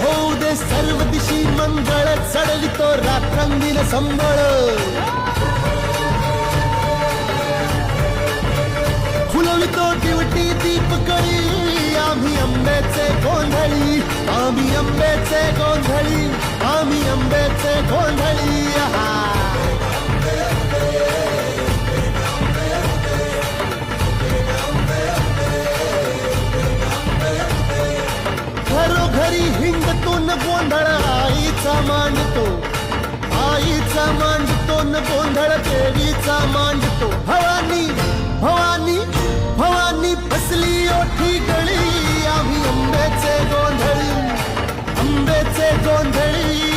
होऊ दे सर्व दिशी मंगळ, चढवितो रात्रंगीण संबळ. फुलवितो दिवटी दीपकळी, आम्ही आंब्याचे गोंधळी, आम्ही आंब्याचे गोंधळी, आम्ही आंब्याचे गोंधळी. घरोघरी हिंडतून गोंधळ आईचा मांडतो, आईचा मांडतो न गोंधळ देवीचा मांडतो. भवानी भवानी भवानी फसली ओठी गळी, आम्ही आंब्याचे गोंधळी, आंब्याचे गोंधळी.